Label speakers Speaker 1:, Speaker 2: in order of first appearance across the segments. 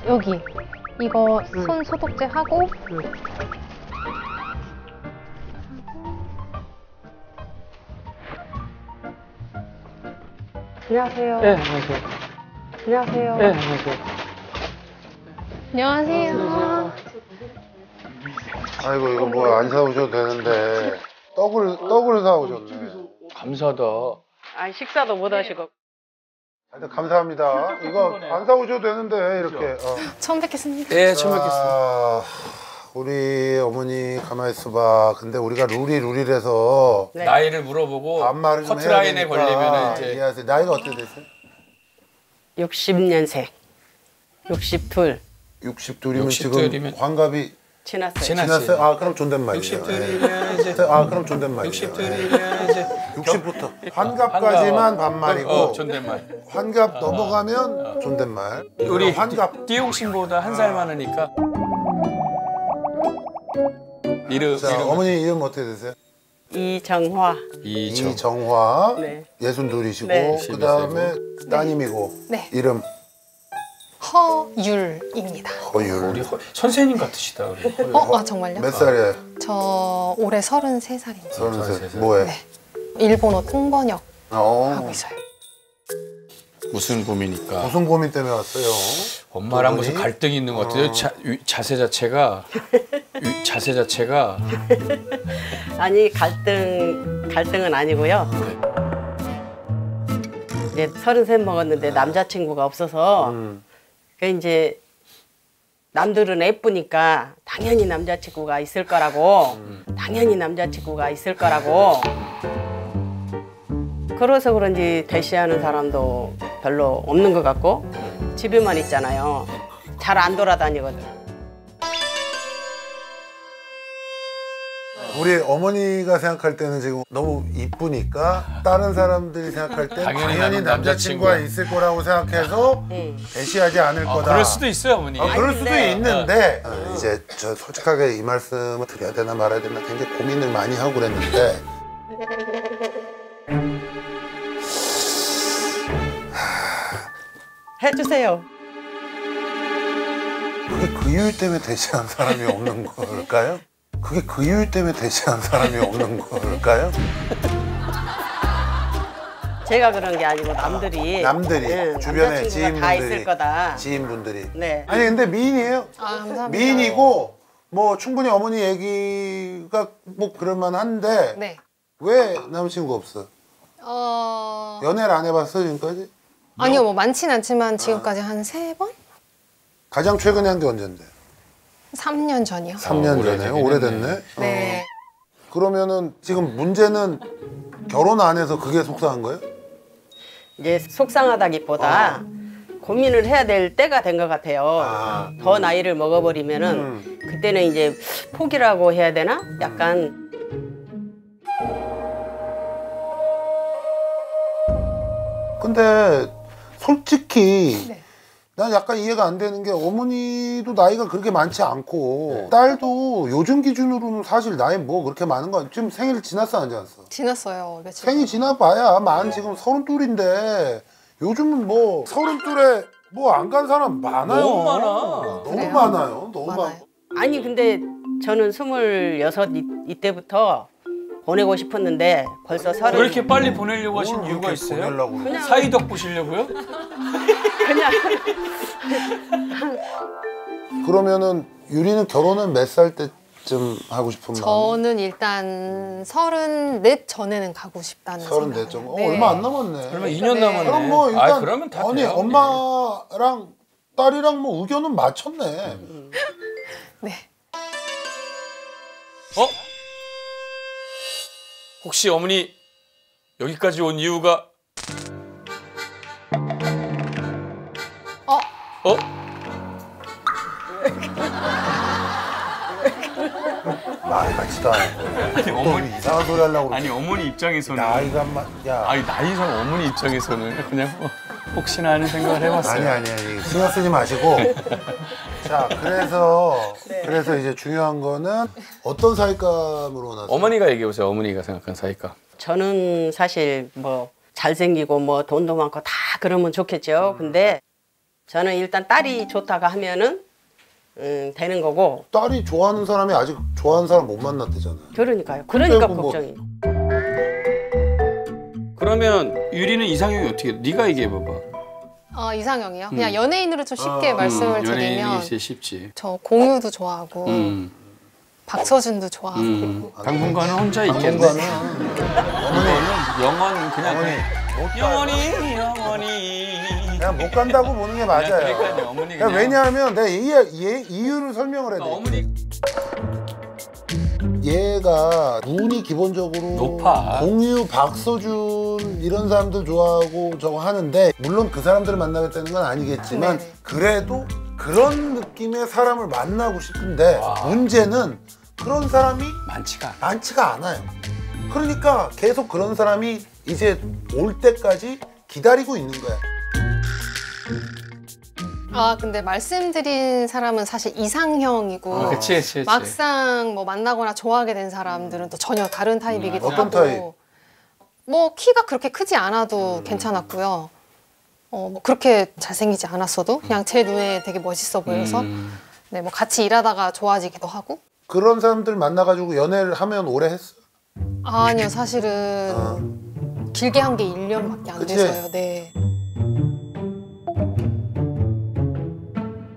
Speaker 1: 여기 이거 손 소독제 하고 안녕하세요.
Speaker 2: 네, 안녕하세요.
Speaker 1: 안녕하세요.
Speaker 2: 네, 안녕하세요.
Speaker 1: 안녕하세요.
Speaker 3: 아이고 이거 뭐 안 사오셔도 되는데 떡을 사오셨네.
Speaker 2: 감사하다.
Speaker 4: 아니 식사도 못 하시고.
Speaker 3: 하여튼 감사합니다. 이거 안 사오셔도 되는데 이렇게.
Speaker 1: 처음 뵙겠습니다.
Speaker 2: 예, 처음 뵙겠습니다.
Speaker 3: 아, 우리 어머니 가만히 있어봐. 근데 우리가 룰이라서
Speaker 4: 네.
Speaker 2: 나이를 물어보고
Speaker 3: 반말을 좀 해야
Speaker 2: 커트라인에
Speaker 3: 되니까
Speaker 2: 걸리면 이제
Speaker 3: 이해하세요. 나이가 어떻게 되세요?
Speaker 4: 60년생. 62
Speaker 3: 62이면
Speaker 2: 62이면
Speaker 3: 지금 환갑이
Speaker 4: 지났어요.
Speaker 3: 지났어요? 아 그럼 존댓말이에요.
Speaker 2: 60들이면 이제
Speaker 3: 아 그럼 존댓말이에요.
Speaker 2: 60들이면 이제
Speaker 3: 60부터 환갑까지만 반말이고
Speaker 2: 존댓말.
Speaker 3: 환갑 넘어가면 존댓말.
Speaker 2: 우리
Speaker 3: 환갑.
Speaker 2: 띠용 씨보다 한 살 많으니까 이름
Speaker 3: 자 어머니 이름 어떻게 되세요?
Speaker 4: 이정화.
Speaker 3: 이정화.
Speaker 4: 네.
Speaker 3: 62이시고
Speaker 4: 네.
Speaker 3: 그 다음에 따님이고
Speaker 1: 네.
Speaker 3: 이름
Speaker 1: 허율입니다.
Speaker 3: 허율.
Speaker 2: 우리 선생님 같으시다. 우리.
Speaker 1: 아 정말요?
Speaker 3: 몇 살이에요?
Speaker 1: 저 올해 33살입니다.
Speaker 3: 33. 뭐해?
Speaker 1: 네. 일본어 통번역 하고 있어요.
Speaker 2: 무슨 고민일까?
Speaker 3: 무슨 고민 때문에 왔어요?
Speaker 2: 엄마랑
Speaker 3: 두
Speaker 2: 무슨
Speaker 3: 분이?
Speaker 2: 갈등이 있는 것 같아요. 자세 자체가
Speaker 4: 아니 갈등은 아니고요. 이제 33 먹었는데 남자친구가 없어서 그 이제 남들은 예쁘니까 당연히 남자친구가 있을 거라고 그래서 그런지 대시하는 사람도 별로 없는 것 같고 집에만 있잖아요. 잘 안 돌아다니거든.
Speaker 3: 우리 어머니가 생각할 때는 지금 너무 이쁘니까 다른 사람들이 생각할 때 당연히 남자친구가 있을 거라고 생각해서 대시하지 않을 거다.
Speaker 2: 그럴 수도 있어요, 어머니.
Speaker 3: 그럴 수도
Speaker 4: 근데-
Speaker 3: 있는데 이제 저 솔직하게 이 말씀을 드려야 되나 말아야 되나 굉장히 고민을 많이 하고 그랬는데
Speaker 4: 해주세요.
Speaker 3: 그게 그 이유 때문에 대시한 사람이 없는 걸까요? 그게 그 이유 때문에 대시한 사람이 없는 걸까요?
Speaker 4: 제가 그런 게 아니고 남들이
Speaker 3: 남들이 주변에
Speaker 4: 남자친구가 다 있을 거다.
Speaker 3: 지인분들이
Speaker 4: 네.
Speaker 3: 아니 근데 미인이에요.
Speaker 1: 아 감사합니다.
Speaker 3: 미인이고 뭐 충분히 어머니 얘기가 뭐 그럴만한데
Speaker 1: 네.
Speaker 3: 왜 남자친구 없어?
Speaker 1: 어
Speaker 3: 연애를 안 해봤어 지금까지?
Speaker 1: 아니요 뭐 많진 않지만 지금까지 한 3번?
Speaker 3: 가장 최근에 한 게 언젠데?
Speaker 1: 3년 전이요.
Speaker 3: 3년 전에
Speaker 2: 오래되긴
Speaker 3: 오래됐네.
Speaker 1: 네.
Speaker 3: 그러면은 지금 문제는 결혼 안 해서 그게 속상한 거예요?
Speaker 4: 이제 속상하다기보다 고민을 해야 될 때가 된 것 같아요.
Speaker 3: 아.
Speaker 4: 더 나이를 먹어버리면은 그때는 이제 포기라고 해야 되나? 약간
Speaker 3: 근데 솔직히
Speaker 1: 네.
Speaker 3: 난 약간 이해가 안 되는 게 어머니도 나이가 그렇게 많지 않고 딸도 요즘 기준으로는 사실 나이 뭐 그렇게 많은 거 지금 생일 지났어 안 지났어?
Speaker 1: 지났어요 며칠.
Speaker 3: 생일 지나봐야 만 지금 32인데 요즘은 뭐 32에 뭐 안 간 사람 많아요.
Speaker 2: 너무 많아.
Speaker 3: 너무
Speaker 1: 그래요?
Speaker 3: 많아요. 너무
Speaker 1: 많아요.
Speaker 3: 많아.
Speaker 4: 아니 근데 저는 26 이때부터 보내고 싶었는데 벌써
Speaker 2: 왜
Speaker 4: 30.
Speaker 2: 이렇게 빨리 보내려고 하신
Speaker 3: 뭘
Speaker 2: 이유가
Speaker 3: 그렇게
Speaker 2: 있어요?
Speaker 3: 보내려고 그래.
Speaker 2: 사이덕 보시려고요?
Speaker 4: 그냥
Speaker 3: 그러면은 유리는 결혼은 몇 살 때쯤 하고 싶은 마음?
Speaker 1: 저는 일단 34 전에는 가고 싶다는
Speaker 3: 34점.
Speaker 1: 생각을. 네.
Speaker 3: 얼마 안 남았네.
Speaker 2: 그러면 2년
Speaker 1: 네.
Speaker 2: 남았네.
Speaker 3: 그럼 뭐 일단
Speaker 2: 아, 그러면 다
Speaker 3: 아니
Speaker 2: 돼요.
Speaker 3: 엄마랑 딸이랑 뭐 의견은 맞췄네.
Speaker 1: 네.
Speaker 2: 어? 혹시 어머니 여기까지 온 이유가
Speaker 1: 어?
Speaker 2: 어?
Speaker 3: 말이 같지도 않고.
Speaker 2: 아니
Speaker 3: 또
Speaker 2: 어머니
Speaker 3: 이상한 소리 하려고 그러지.
Speaker 2: 아니 어머니 입장에서는
Speaker 3: 나이가 야.
Speaker 2: 아니 나이상 어머니 입장에서는 그냥 뭐 혹시나 하는 생각을 해봤어요.
Speaker 3: 아니 신경 쓰지 마시고. 자 그래서 이제 중요한 거는 어떤 사익감으로 나서
Speaker 2: 어머니가 얘기해 보세요. 어머니가 생각한 사이가.
Speaker 4: 저는 사실 뭐 잘생기고 뭐 돈도 많고 다 그러면 좋겠죠. 근데 저는 일단 딸이 좋다가 하면은 되는 거고.
Speaker 3: 딸이 좋아하는 사람이 아직 좋아하는 사람 못 만났대잖아요.
Speaker 4: 그러니까요. 그러니까
Speaker 3: 뭐-
Speaker 4: 걱정이.
Speaker 2: 그러면 유리는 이상형이 어떻게 돼? 네가 얘기해봐봐.
Speaker 1: 이상형이요? 그냥 연예인으로 좀 쉽게 말씀을
Speaker 2: 연예인이
Speaker 1: 드리면
Speaker 2: 제일 쉽지.
Speaker 1: 저 공유도 좋아하고 박서준도 좋아하고
Speaker 2: 당분간은 혼자 있겠네.
Speaker 3: 당분간은
Speaker 2: 영원 그냥
Speaker 3: 어머니
Speaker 2: 영원히
Speaker 3: 그냥 못 간다고 보는 게 맞아요.
Speaker 2: 그러니까요, 어머니
Speaker 3: 그냥
Speaker 2: 그냥.
Speaker 3: 왜냐하면 내가 이유를 설명을 해야 돼.
Speaker 2: 어머니
Speaker 3: 얘가 눈이 기본적으로
Speaker 2: 높아.
Speaker 3: 공유, 박서준 이런 사람들 좋아하고 저거 하는데 물론 그 사람들을 만나겠다는 건 아니겠지만
Speaker 1: 네네.
Speaker 3: 그래도 그런 느낌의 사람을 만나고 싶은데 문제는 그런 사람이
Speaker 2: 많지가 않아.
Speaker 3: 많지가 않아요. 그러니까 계속 그런 사람이 이제 올 때까지 기다리고 있는 거야.
Speaker 1: 근데 말씀드린 사람은 사실 이상형이고
Speaker 2: 그치.
Speaker 1: 막상 뭐 만나거나 좋아하게 된 사람들은 또 전혀 다른 타입이기도
Speaker 3: 어떤
Speaker 1: 하고
Speaker 3: 타입?
Speaker 1: 뭐 키가 그렇게 크지 않아도 괜찮았고요. 뭐 그렇게 잘생기지 않았어도 그냥 제 눈에 되게 멋있어 보여서 네, 뭐 같이 일하다가 좋아지기도 하고.
Speaker 3: 그런 사람들 만나가지고 연애를 하면 오래 했어?
Speaker 1: 아니요, 사실은 길게 한 게 1년밖에 안
Speaker 3: 그치?
Speaker 1: 돼서요. 네.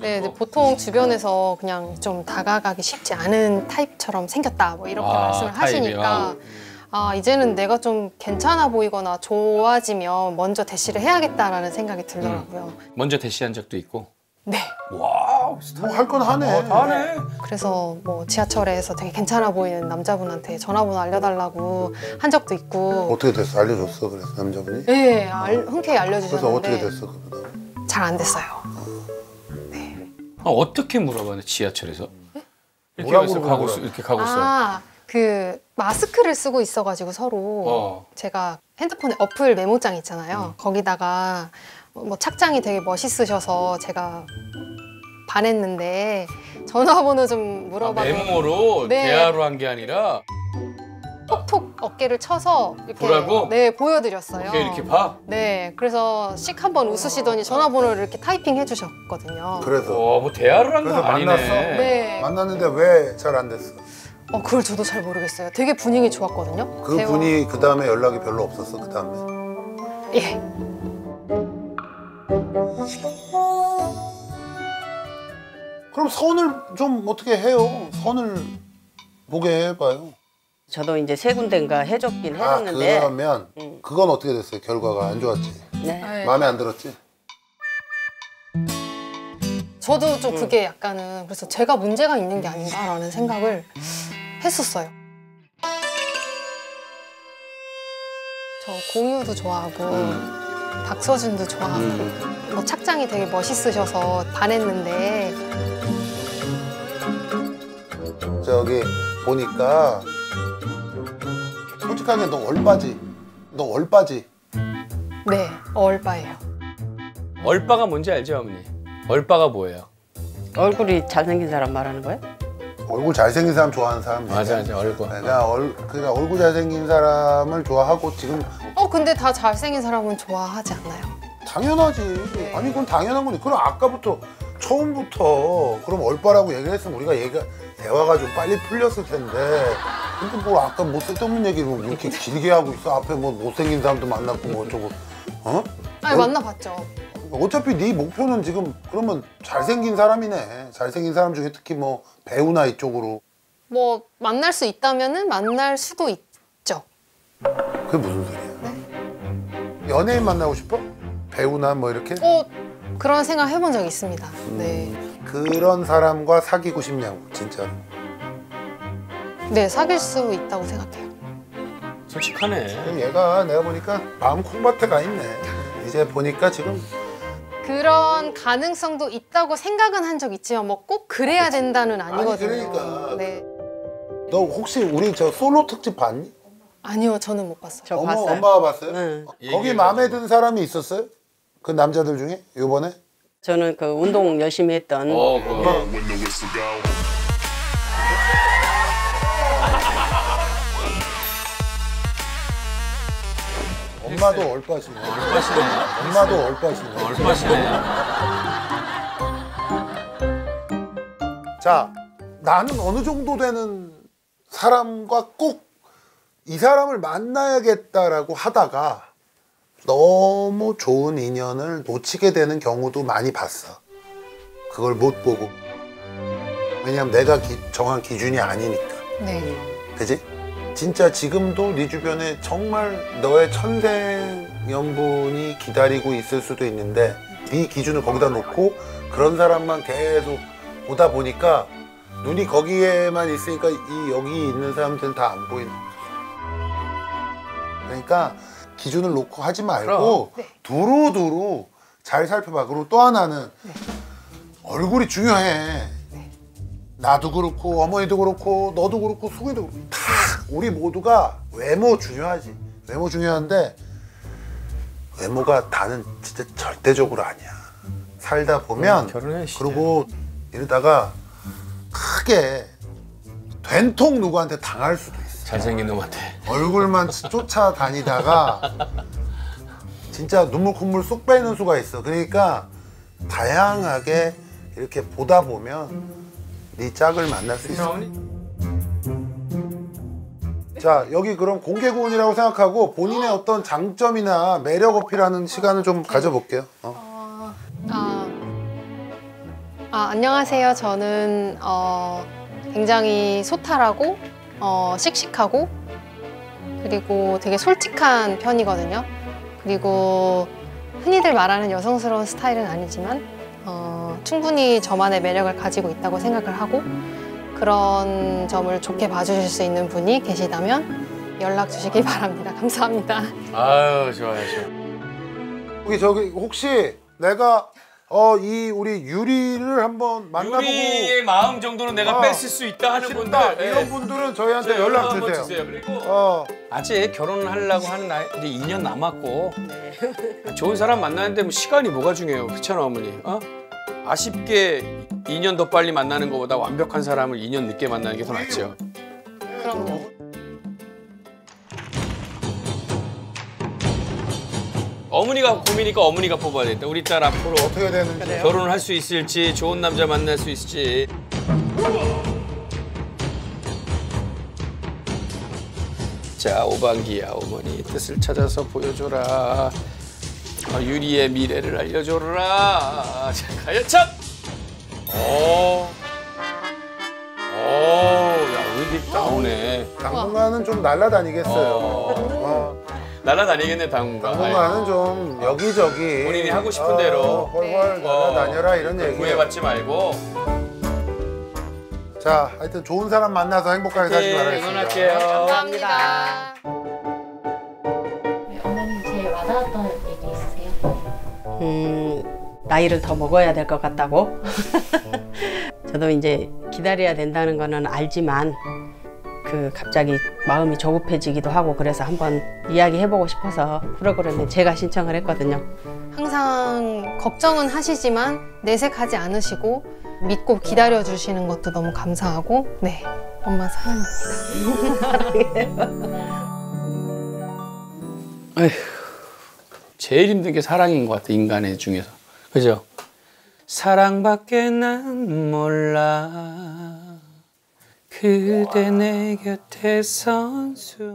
Speaker 1: 네, 보통 주변에서 그냥 좀 다가가기 쉽지 않은 타입처럼 생겼다 뭐 이렇게 말씀을 하시니까 이제는 내가 좀 괜찮아 보이거나 좋아지면 먼저 대시를 해야겠다라는 생각이 들더라고요.
Speaker 2: 먼저 대시한 적도 있고.
Speaker 1: 네.
Speaker 2: 와우.
Speaker 3: 뭐 할 건 하네.
Speaker 2: 다네.
Speaker 1: 그래서 뭐 지하철에서 되게 괜찮아 보이는 남자분한테 전화번호 알려달라고 한 적도 있고.
Speaker 3: 어떻게 됐어? 알려줬어? 그래서 남자분이?
Speaker 1: 네, 흔쾌히
Speaker 3: 그래서
Speaker 1: 알려주셨는데
Speaker 3: 어떻게 됐어? 그보다?
Speaker 1: 잘 안 됐어요.
Speaker 2: 어떻게 물어봐네 지하철에서? 이렇게
Speaker 3: 뭐라고
Speaker 2: 해서
Speaker 3: 물어보라고?
Speaker 2: 이렇게 가고 있어.
Speaker 1: 그 마스크를 쓰고 있어가지고 서로 제가 핸드폰에 어플 메모장 있잖아요. 거기다가 뭐 착장이 되게 멋있으셔서 제가 반했는데 전화번호 좀 물어봐도
Speaker 2: 메모로
Speaker 1: 네.
Speaker 2: 대화로 한 게 아니라
Speaker 1: 톡톡 어깨를 쳐서 이렇게
Speaker 2: 보라고?
Speaker 1: 네, 보여드렸어요.
Speaker 2: 이렇게 봐?
Speaker 1: 네, 그래서 씩 한번 웃으시더니 전화번호를 이렇게 타이핑 해주셨거든요.
Speaker 3: 그래서
Speaker 2: 뭐 대화를 한 거
Speaker 3: 그래서
Speaker 2: 아니네.
Speaker 3: 만났어?
Speaker 1: 네.
Speaker 3: 만났는데 왜 잘 안 됐어?
Speaker 1: 그걸 저도 잘 모르겠어요. 되게 분위기 좋았거든요.
Speaker 3: 그
Speaker 1: 대화-
Speaker 3: 분이 그 다음에 연락이 별로 없었어? 그 다음에?
Speaker 1: 예.
Speaker 3: 그럼 선을 좀 어떻게 해요? 선을 보게 해봐요.
Speaker 4: 저도 이제 세 군데인가 해줬긴 해줬는데.
Speaker 3: 그러면 그건 어떻게 됐어요? 결과가 안 좋았지?
Speaker 4: 네.
Speaker 1: 네.
Speaker 3: 마음에 안 들었지?
Speaker 1: 저도 좀 그게 약간은 그래서 제가 문제가 있는 게 아닌가라는 생각을 했었어요. 저 공유도 좋아하고 박서준도 좋아하고 뭐 착장이 되게 멋있으셔서 반했는데
Speaker 3: 저기 보니까 솔직하게 너 얼빠지? 너 얼빠지?
Speaker 1: 네, 얼빠예요.
Speaker 2: 얼빠가 뭔지 알죠, 어머니? 얼빠가 뭐예요?
Speaker 4: 얼굴이 잘생긴 사람 말하는 거예요?
Speaker 3: 얼굴 잘생긴 사람 좋아하는 사람
Speaker 2: 맞아, 얼굴.
Speaker 3: 그러니까 얼굴 잘생긴 사람을 좋아하고 지금
Speaker 1: 근데 다 잘생긴 사람은 좋아하지 않나요?
Speaker 3: 당연하지. 아니 그건 당연한 거니. 그럼 아까부터 처음부터 그럼 얼빠라고 얘기를 했으면 우리가 대화가 좀 빨리 풀렸을 텐데. 근데 뭐 아까 뭐 쓸데없는 얘기를 뭐 이렇게 길게 하고 있어. 앞에 뭐 못생긴 사람도 만났고 뭐 어쩌고.
Speaker 1: 아니, 만나봤죠.
Speaker 3: 어차피 네 목표는 지금 그러면 잘생긴 사람이네. 잘생긴 사람 중에 특히 뭐 배우나 이쪽으로.
Speaker 1: 뭐 만날 수 있다면은 만날 수도 있죠.
Speaker 3: 그게 무슨 소리야? 연예인 만나고 싶어? 배우나 뭐 이렇게?
Speaker 1: 그런 생각 해본 적 있습니다. 네.
Speaker 3: 그런 사람과 사귀고 싶냐고 진짜로.
Speaker 1: 네, 사귈 수 있다고 생각해요.
Speaker 2: 솔직하네.
Speaker 3: 그럼 얘가 내가 보니까 마음 콩밭에 가 있네. 이제 보니까 지금
Speaker 1: 그런 가능성도 있다고 생각은 한 적 있지만 뭐 꼭 그래야 된다는 아니거든요.
Speaker 3: 그러니까.
Speaker 1: 네.
Speaker 3: 너 혹시 우리 저 솔로 특집 봤니?
Speaker 1: 아니요, 저는 못 봤어요.
Speaker 4: 저 봤어요.
Speaker 3: 엄마가 봤어요?
Speaker 4: 응.
Speaker 3: 거기 마음에 든 사람이 있었어요? 그 남자들 중에 요번에?
Speaker 4: 저는 그 운동 열심히 했던
Speaker 2: 그거.
Speaker 3: 엄마도 얼빠시네.
Speaker 2: 얼빠시네.
Speaker 3: 엄마도 얼빠시네.
Speaker 2: 얼빠시네.
Speaker 3: 자, 나는 어느 정도 되는 사람과 꼭 이 사람을 만나야겠다라고 하다가 너무 좋은 인연을 놓치게 되는 경우도 많이 봤어. 그걸 못 보고. 왜냐면 내가 정한 기준이 아니니까.
Speaker 1: 네.
Speaker 3: 그지? 진짜 지금도 네 주변에 정말 너의 천생연분이 기다리고 있을 수도 있는데 네 기준을 거기다 놓고 그런 사람만 계속 보다 보니까 눈이 거기에만 있으니까 여기 있는 사람들은 다 안 보이는. 그러니까 기준을 놓고 하지 말고 두루두루 잘 살펴봐. 그리고 또 하나는 얼굴이 중요해. 나도 그렇고 어머니도 그렇고 너도 그렇고 수근이도 그렇고 다 우리 모두가 외모 중요하지. 외모 중요한데 외모가 다는 진짜 절대적으로 아니야. 살다 보면 그리고 이러다가 크게 된통 누구한테 당할 수도 있어.
Speaker 2: 잘생긴 놈한테.
Speaker 3: 얼굴만 쫓아다니다가 진짜 눈물 콧물 쏙 빼는 수가 있어. 그러니까 다양하게 이렇게 보다 보면 네 짝을 만날 수 있어. 자, 여기 그럼 공개구원이라고 생각하고 본인의 어떤 장점이나 매력 어필하는 시간을 좀 가져볼게요.
Speaker 1: 안녕하세요. 저는 굉장히 소탈하고 씩씩하고 그리고 되게 솔직한 편이거든요. 그리고 흔히들 말하는 여성스러운 스타일은 아니지만 충분히 저만의 매력을 가지고 있다고 생각을 하고 그런 점을 좋게 봐주실 수 있는 분이 계시다면 연락 주시기 바랍니다. 감사합니다.
Speaker 2: 아유, 좋아요.
Speaker 3: 저기 혹시 내가 이 우리 유리를 한번 만나보고
Speaker 2: 유리의 마음 정도는 내가 뺏을 수 있다 하는 분들
Speaker 3: 이런 분들은 저희한테 연락 주세요.
Speaker 2: 그리고 아직 결혼을 하려고 하는 나이 이제 2년 남았고 좋은 사람 만나는데 뭐 시간이 뭐가 중요해요. 그렇잖아 어머니. 아쉽게 2년 더 빨리 만나는 것보다 완벽한 사람을 2년 늦게 만나는 게 더 낫죠.
Speaker 1: 그럼요.
Speaker 2: 어머니가 고민이니까 어머니가 뽑아야 되겠다. 우리 딸 앞으로
Speaker 3: 어떻게 되는지.
Speaker 2: 결혼을 할 수 있을지 좋은 남자 만날 수 있을지. 자, 오반기야 어머니 뜻을 찾아서 보여줘라. 유리의 미래를 알려줘라. 자, 가야참. 야, 우리 나오네.
Speaker 3: 당분간은 좀 날아다니겠어요.
Speaker 2: 날아다니겠네 당분간.
Speaker 3: 당분간은 좀 여기저기
Speaker 2: 본인이 하고 싶은 대로.
Speaker 3: 헐헐 날아다녀라 이런 얘기예요.
Speaker 2: 구애받지 말고.
Speaker 3: 자, 하여튼 좋은 사람 만나서 행복하게 사시기 바라겠습니다.
Speaker 2: 응원할게요.
Speaker 1: 감사합니다.
Speaker 5: 어머님 제일 와닿았던 얘기 있으세요?
Speaker 4: 나이를 더 먹어야 될 것 같다고. 저도 이제 기다려야 된다는 거는 알지만 갑자기 마음이 조급해지기도 하고 그래서 한번 이야기해보고 싶어서 프로그램에 제가 신청을 했거든요.
Speaker 1: 항상 걱정은 하시지만 내색하지 않으시고 믿고 기다려주시는 것도 너무 감사하고 네, 엄마 사랑합니다.
Speaker 2: 에휴, 제일 힘든 게 사랑인 것 같아, 인간의 중에서. 그죠? 사랑밖에 난 몰라 그대 내 곁에 선수